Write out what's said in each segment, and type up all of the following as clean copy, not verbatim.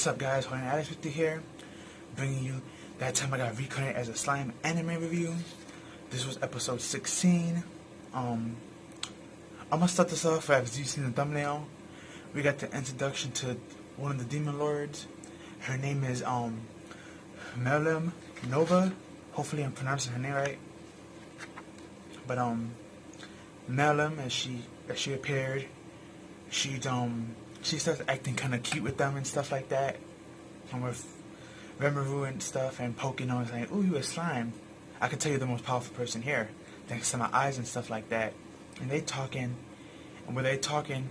What's up, guys? Horny Alex with you here, bringing you that time I got reincarnated as a slime anime review. This was episode 16. I'm gonna start this off as you seen the thumbnail. We got the introduction to one of the demon lords. Her name is Melim Nova. Hopefully I'm pronouncing her name right. But Melim, as she appeared, she starts acting kind of cute with them and stuff like that, and with Rimuru and stuff, and poking on, saying, "Ooh, you a slime. I can tell you're the most powerful person here, thanks to my eyes and stuff like that." And they talking, and when they talking,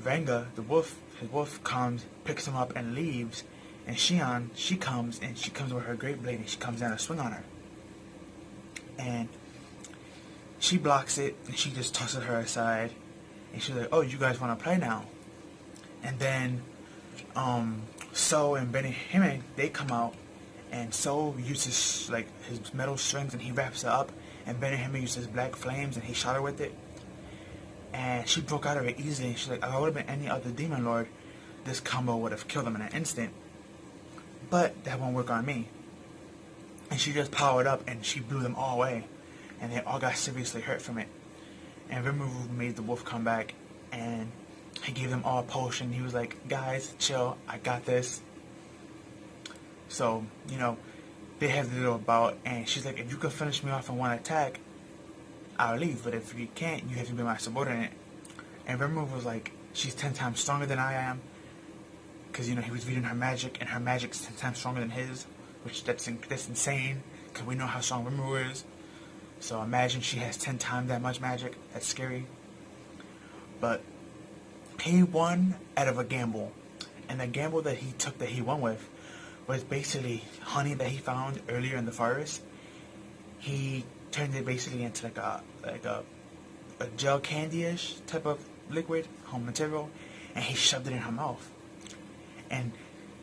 Ranga, his wolf comes, picks him up and leaves, and Shion, she comes with her great blade and she comes down to swing on her, and she blocks it and she just tosses her aside, and she's like, "Oh, you guys want to play now?" And then So and Benihime, they come out, and So uses like his metal strings and he wraps her up, and Benihime uses black flames and he shot her with it, and she broke out of it easily. And she's like, "If I would have been any other demon lord, this combo would have killed him in an instant, but that won't work on me." And she just powered up and she blew them all away, and they all got seriously hurt from it. And Rimuru made the wolf come back, and he gave them all a potion. He was like, "Guys, chill, I got this." So, they have the little bout, and she's like, "If you can finish me off in one attack, I'll leave, but if you can't, you have to be my subordinate." And Rimuru was like, "She's 10 times stronger than I am," because, he was reading her magic, and her magic's 10 times stronger than his, which that's insane, because we know how strong Rimuru is. So imagine she has 10 times that much magic. That's scary. But he won out of a gamble, and the gamble that he took, that he won with, was basically honey that he found earlier in the forest. He turned it basically into like a gel candy-ish type of liquid, home material, and he shoved it in her mouth. And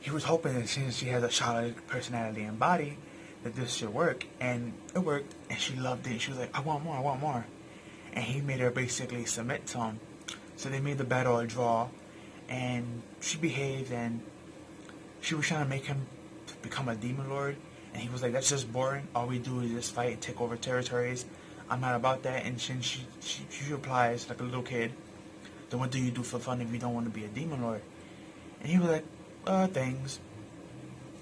he was hoping that since she has a childlike personality and body, that this should work, and it worked, and she loved it. She was like, I want more," and he made her basically submit to him. So they made the battle a draw, and she behaved, and she was trying to make him become a demon lord, and he was like, "That's just boring. All we do is just fight and take over territories. I'm not about that." And she replies like a little kid, "Then what do you do for fun if you don't want to be a demon lord?" And he was like, things."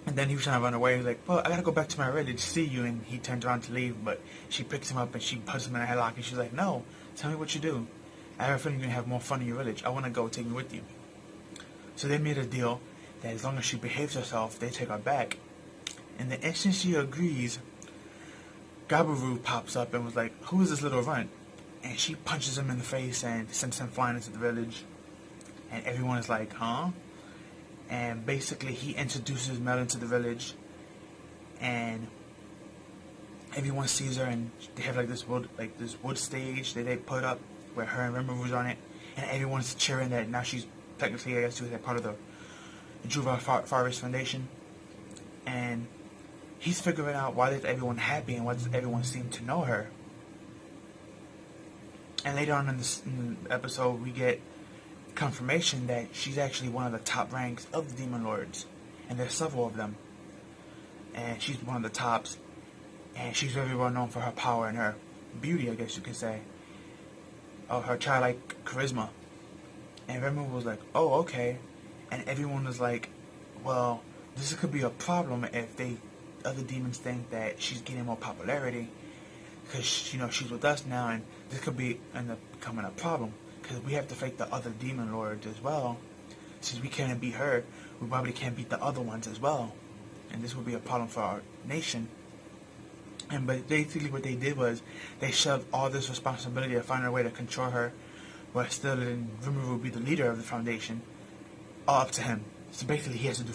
And then he was trying to run away. He was like, "Well, I gotta go back to my village to see you." And he turns around to leave, but she picks him up and she puts him in a headlock, and she's like, "No, tell me what you do. I have a feeling you're going to have more fun in your village. I want to go. Take me with you." So they made a deal that as long as she behaves herself, they take her back. And the instant she agrees, Gabiru pops up and was like, "Who is this little runt?" And she punches him in the face and sends him flying into the village. And everyone is like, "Huh?" And basically he introduces Melon to the village, and everyone sees her, and they have this wood stage that they put up where her and Rimuru on it, and everyone's cheering that now she's technically, I guess, part of the Juva Forest Foundation. And he's figuring out why does everyone happy and why does everyone seem to know her. And later on in the episode, we get confirmation that she's actually one of the top ranks of the demon lords, and there's several of them, and she's one of the tops, and she's very well known for her power and her beauty, I guess you could say, of her childlike charisma. And Rimuru was like, "Oh, okay." And everyone was like, "Well, this could be a problem if other demons think that she's getting more popularity, because she's with us now, and this could end up becoming a problem, because we have to fight the other demon lords as well. Since we can't beat her, we probably can't beat the other ones as well, and this would be a problem for our nation." But basically what they did was they shoved all this responsibility to find a way to control her, while still letting Rimuru be the leader of the foundation, all up to him. So basically he has to do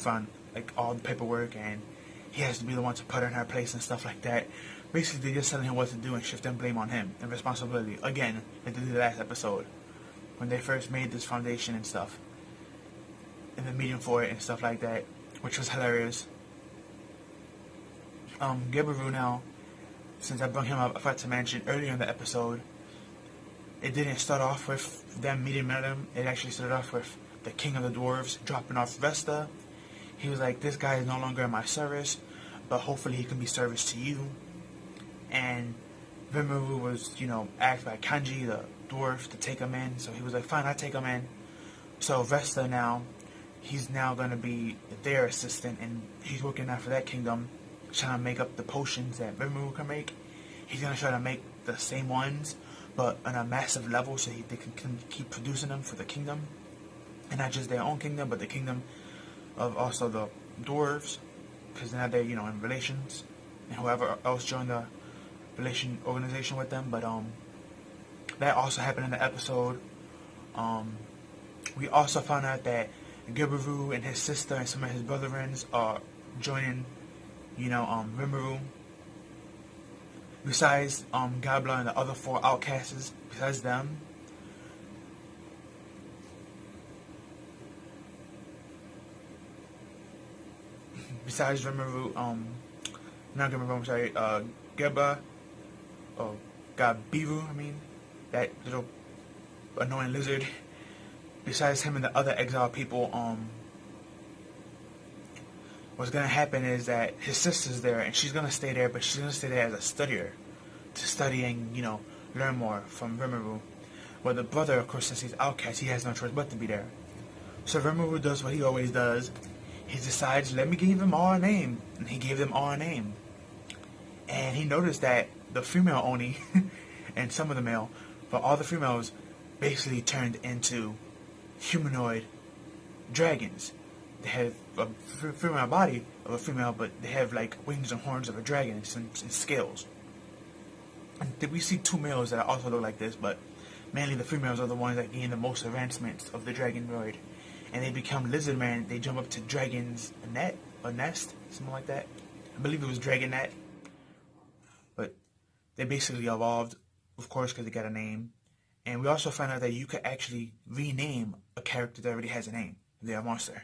all the paperwork, and he has to be the one to put her in her place and stuff like that. Basically they're just telling him what to do and shifting blame on him and responsibility. Again, like they did the last episode, when they first made this foundation and stuff, and the meeting for it and stuff like that, which was hilarious. Gabiru now, since I brought him up, I forgot to mention earlier in the episode, it didn't start off with them meeting Melon. It actually started off with the king of the dwarves dropping off Vesta He was like, this guy is no longer in my service, but hopefully he can be service to you. And Rimuru was, asked by Kanji, the dwarf, to take him in. So he was like, fine, I take him in. So Vesta now, he's now going to be their assistant, and he's working out for that kingdom, trying to make up the potions that Rimuru can make. He's going to try to make the same ones, but on a massive level, so they can keep producing them for the kingdom. And not just their own kingdom, but the kingdom of also the dwarves, because now they're, in relations, and whoever else joined the relation organization with them. But that also happened in the episode. We also found out that Gibaru and his sister and some of his brethren are joining, Rimuru. Besides Gabla and the other 4 outcasts, besides them, besides Rimuru, not Rimuru, I'm sorry, Geba, or Gabiru, that little annoying lizard. Besides him and the other exiled people, what's gonna happen is that his sister's there, and she's gonna stay there, but she's gonna stay there as a studier, to study and, learn more from Rimuru. Well, the brother, of course, since he's outcast, he has no choice but to be there. So Rimuru does what he always does. He decides, let me give them all a name. And he gave them all a name. And he noticed that the female only, and some of the male, but all the females basically turned into humanoid dragons. They have a female body of a female, but they have like wings and horns of a dragon and scales. And we see 2 males that also look like this, but mainly the females are the ones that gain the most advancements of the dragonoid. And they become lizard man. They jump up to dragon's nest, something like that. I believe it was Dragonet. But they basically evolved, of course, because they got a name. And we also found out that you could actually rename a character that already has a name, if they're a monster.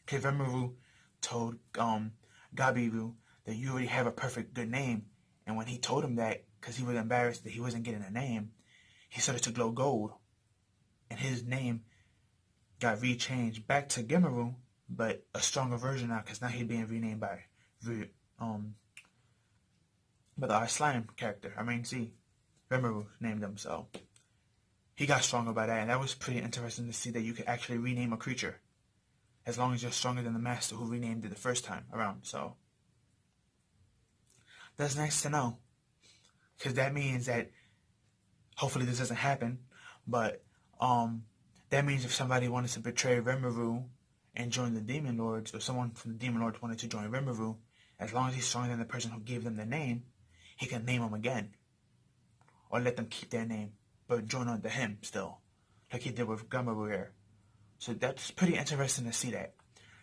Because Rimuru told Gabiru that you already have a perfect good name. And when he told him that, because he was embarrassed that he wasn't getting a name, he started to glow gold. And his name got rechanged back to Gimaru, but a stronger version now, because now he's being renamed by the slime character. Rimuru named him, so he got stronger by that, and that was pretty interesting to see that you could actually rename a creature as long as you're stronger than the master who renamed it the first time around. So that's nice to know, because that means that hopefully this doesn't happen, but that means if somebody wanted to betray Rimuru and join the Demon Lords, or someone from the Demon Lords wanted to join Rimuru, as long as he's stronger than the person who gave them the name, he can name them again. Or let them keep their name, but join under him still, like he did with Gamaru here. So that's pretty interesting to see that.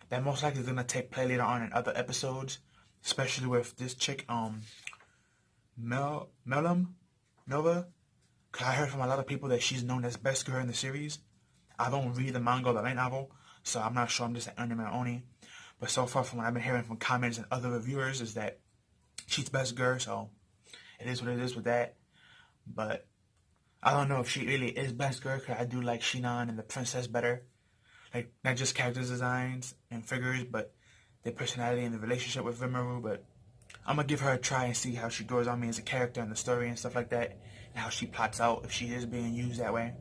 That most likely is going to take place later on in other episodes, especially with this chick, Melum Nova. Because I heard from a lot of people that she's known as best girl in the series. I don't read the manga or the light novel, so I'm not sure. I'm just an anime only. But so far from what I've been hearing from comments and other reviewers is that she's best girl, so it is what it is with that. But I don't know if she really is best girl, because I do like Shinon and the princess better. Like, not just character designs and figures, but their personality and the relationship with Rimuru. But I'm going to give her a try and see how she grows on me as a character in the story and stuff like that, and how she plots out if she is being used that way.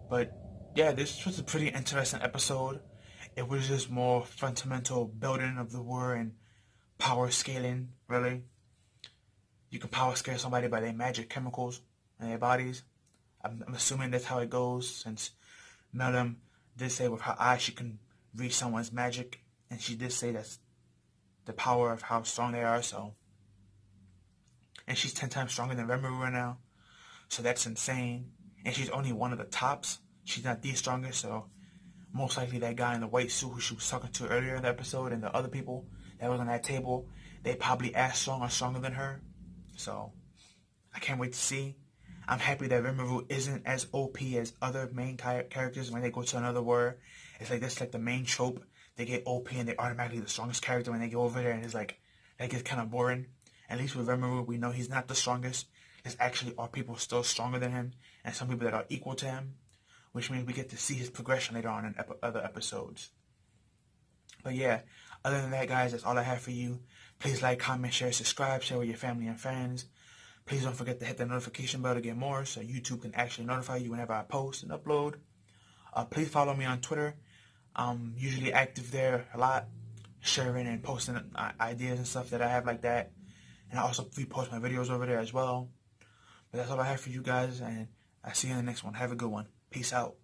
But yeah, this was a pretty interesting episode. It was just more fundamental building of the war and power scaling, really. You can power scale somebody by their magic chemicals in their bodies. I'm assuming that's how it goes, since Melum did say with her eyes she can read someone's magic, and she did say that's the power of how strong they are, so. And she's 10 times stronger than Rimuru right now, so that's insane. And she's only one of the tops. She's not the strongest, so most likely that guy in the white suit who she was talking to earlier in the episode and the other people that was on that table, they probably as strong or stronger than her. So I can't wait to see. I'm happy that Rimuru isn't as OP as other main characters when they go to another war. It's like that's like the main trope. They get OP and they're automatically the strongest character when they go over there, and it's like that gets kind of boring. At least with Rimuru, we know he's not the strongest. There's actually are people still stronger than him, and some people that are equal to him, which means we get to see his progression later on in other episodes. But yeah, other than that, guys, that's all I have for you. Please like, comment, share, subscribe, share with your family and friends. Please don't forget to hit the notification bell to get more so YouTube can actually notify you whenever I post and upload. Please follow me on Twitter. I'm usually active there a lot, sharing and posting ideas and stuff that I have like that. And I also repost my videos over there as well. But that's all I have for you guys, and I'll see you in the next one. Have a good one. Peace out.